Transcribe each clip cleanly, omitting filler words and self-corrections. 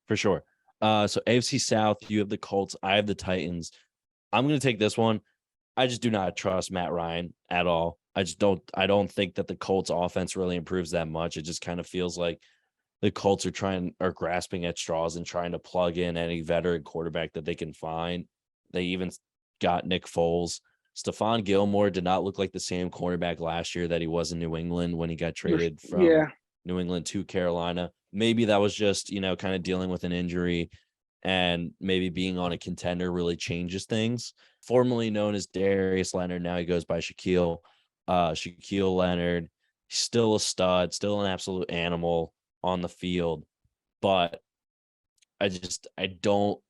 For sure. So AFC South, you have the Colts, I have the Titans. I'm going to take this one. I just do not trust Matt Ryan at all. I don't think that the Colts offense really improves that much. It just kind of feels like the Colts are grasping at straws and trying to plug in any veteran quarterback that they can find. They even got Nick Foles. Stephon Gilmore did not look like the same cornerback last year that he was in New England when he got traded from New England to Carolina. Maybe that was just, kind of dealing with an injury, and maybe being on a contender really changes things. Formerly known as Darius Leonard, now he goes by Shaquille Leonard. He's still a stud, still an absolute animal on the field, but I just don't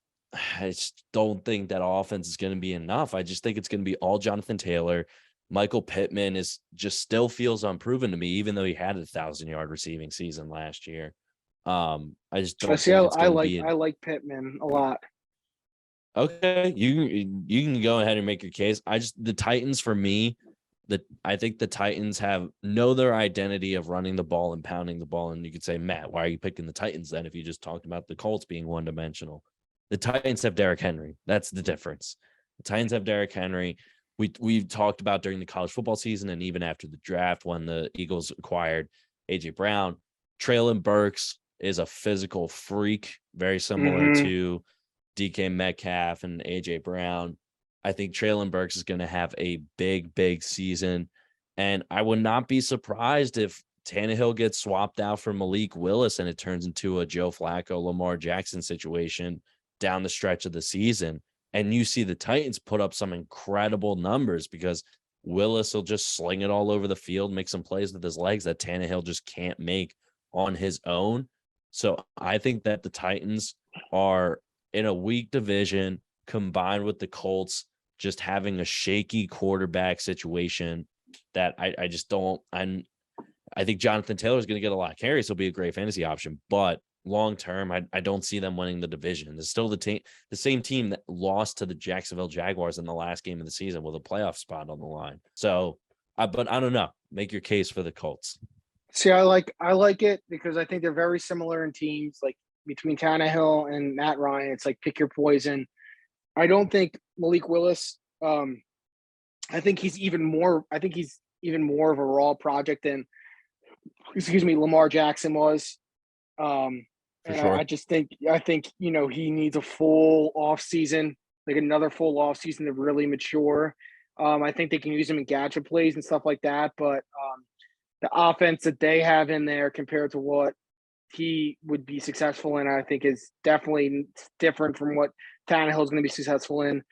think that offense is going to be enough. I just think it's going to be all Jonathan Taylor. Michael Pittman still feels unproven to me, even though he had 1,000-yard receiving season last year. I just don't think it's going to be. I like Pittman a lot. Okay, you can go ahead and make your case. The Titans for me, I think the Titans know their identity of running the ball and pounding the ball. And you could say, Matt, why are you picking the Titans then if you just talked about the Colts being one-dimensional? The Titans have Derrick Henry. That's the difference. The Titans have Derrick Henry. We've talked about during the college football season and even after the draft when the Eagles acquired A.J. Brown. Treylon Burks is a physical freak, very similar to DK Metcalf and A.J. Brown. I think Treylon Burks is going to have a big, big season. And I would not be surprised if Tannehill gets swapped out for Malik Willis and it turns into a Joe Flacco, Lamar Jackson situation down the stretch of the season. And you see the Titans put up some incredible numbers because Willis will just sling it all over the field, make some plays with his legs that Tannehill just can't make on his own. So I think that the Titans are in a weak division combined with the Colts just having a shaky quarterback situation that I just don't. I think Jonathan Taylor is going to get a lot of carries. He'll be a great fantasy option, but long term, I don't see them winning the division. It's still the same team that lost to the Jacksonville Jaguars in the last game of the season with a playoff spot on the line. So, but I don't know. Make your case for the Colts. See, I like it because I think they're very similar in teams. Like between Tannehill and Matt Ryan, it's like pick your poison. I don't think Malik Willis. I think he's even more of a raw project than, Lamar Jackson was. Sure. I think he needs a full off season, like another full off season to really mature. I think they can use him in gadget plays and stuff like that, but the offense that they have in there compared to what he would be successful in, I think is definitely different from what Tannehill is going to be successful in.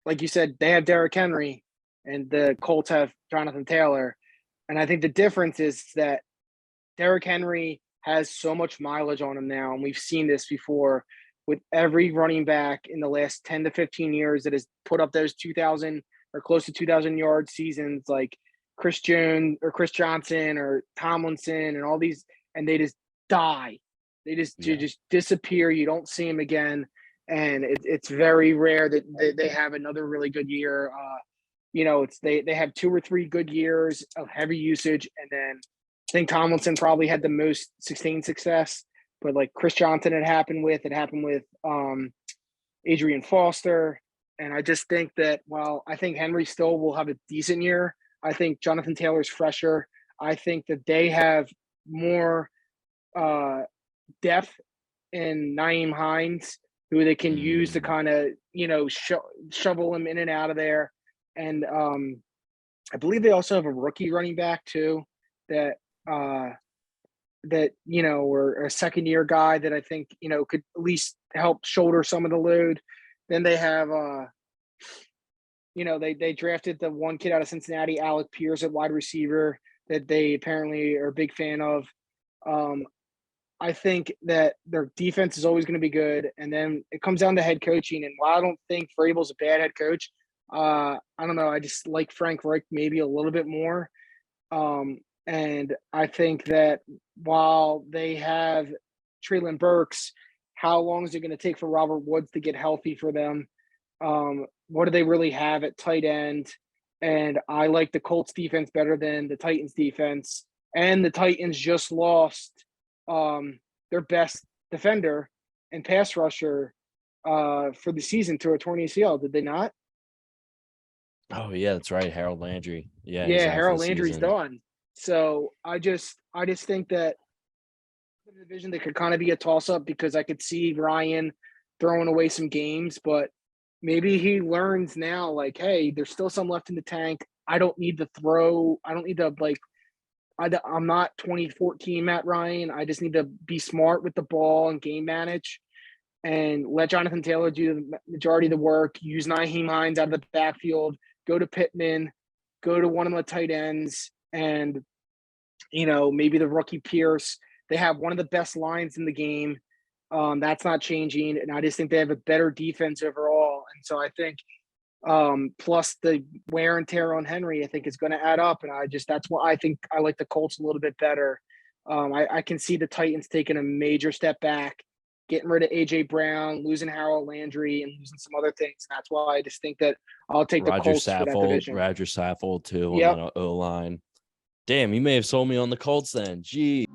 Like you said, they have Derrick Henry and the Colts have Jonathan Taylor. And I think the difference is that Derrick Henry has so much mileage on him now. And we've seen this before with every running back in the last 10 to 15 years that has put up those 2,000 or close to 2,000 yard seasons, like Chris Jones or Chris Johnson or Tomlinson and all these, and they just die. They just disappear. You don't see them again. And it's very rare that they have another really good year. They have 2 or 3 good years of heavy usage. And then I think Tomlinson probably had the most sustained success, but like Chris Johnson it happened with Adrian Foster. And I just think that while I think Henry still will have a decent year, I think Jonathan Taylor's fresher. I think that they have more depth in Nyheim Hines, who they can use to kind of, shovel him in and out of there. And I believe they also have a rookie running back too that or a second-year guy that I think, could at least help shoulder some of the load. Then they have, they drafted the one kid out of Cincinnati, Alec Pierce at wide receiver that they apparently are a big fan of. I think that their defense is always going to be good. And then it comes down to head coaching. And while I don't think Vrabel's a bad head coach, I don't know. I just like Frank Reich maybe a little bit more. And I think that while they have Treylon Burks, how long is it going to take for Robert Woods to get healthy for them? What do they really have at tight end? And I like the Colts defense better than the Titans defense. And the Titans just lost their best defender and pass rusher for the season to a torn ACL, did they not? Oh yeah, that's right. Harold Landry. Yeah, he's Yeah, out for the Harold Landry's season. done. So I just think that the division that could kind of be a toss up because I could see Ryan throwing away some games, but maybe he learns now, like, hey, there's still some left in the tank. I don't need to throw. I don't need to like. I'm not 2014 Matt Ryan. I just need to be smart with the ball and game manage, and let Jonathan Taylor do the majority of the work. Use Nyheim Hines out of the backfield. Go to Pittman. Go to one of the tight ends, and maybe the rookie Pierce. They have one of the best lines in the game. That's not changing, and I just think they have a better defense overall. And so I think, plus the wear and tear on Henry, I think is going to add up. And that's why I think I like the Colts a little bit better. I can see the Titans taking a major step back, getting rid of AJ Brown, losing Harold Landry, and losing some other things. And that's why I just think that I'll take the Colts for that division. Roger Saffold too, Yep. on the O line. Damn, you may have sold me on the Colts then. Gee.